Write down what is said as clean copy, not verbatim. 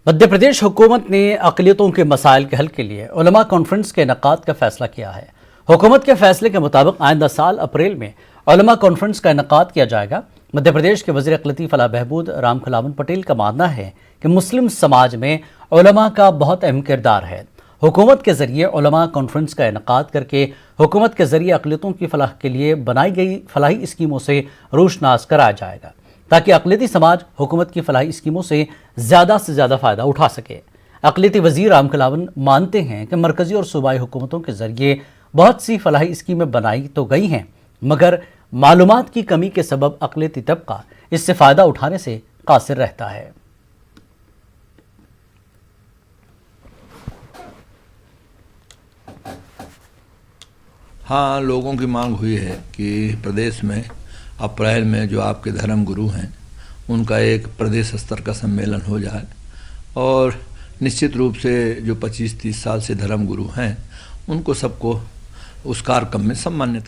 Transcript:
मध्य प्रदेश हुकूमत ने अक़लियतों के मसाइल के हल के लिए उलमा कॉन्फ्रेंस के इनेकाद का फैसला किया है। हुकूमत के फैसले के मुताबिक आइंदा साल अप्रैल में उलमा कॉन्फ्रेंस का इनेकाद किया जाएगा। मध्य प्रदेश के वज़ीर अक़लियती फलाह बहबूद राम खिलावन पटेल का मानना है कि मुस्लिम समाज में उलमा का बहुत अहम किरदार है। हुकूमत के ज़रिए उलमा कॉन्फ्रेंस का इनेकाद करके हुकूमत के ज़रिए अक़लियतों की फलाह के लिए बनाई गई फलाही स्कीमों से रोशनास कराया जाएगा ताकि अक़लियती समाज हुकूमत की फलाही स्कीमों से ज़्यादा फ़ायदा उठा सके। अक़लियती वज़ीर राम खिलावन मानते हैं कि मरकज़ी और सूबाई हुकूमतों के ज़रिए बहुत सी फलाही स्कीमें बनाई तो गई हैं, मगर मालूमात की कमी के सबब अक़लियती तबका इससे फ़ायदा उठाने से कासिर रहता है। हाँ, लोगों की मांग हुई है कि प्रदेश में अप्रैल में जो आपके धर्म गुरु हैं उनका एक प्रदेश स्तर का सम्मेलन हो जाए और निश्चित रूप से जो 25-30 साल से धर्म गुरु हैं उनको सबको उस कार्यक्रम में सम्मानित किया।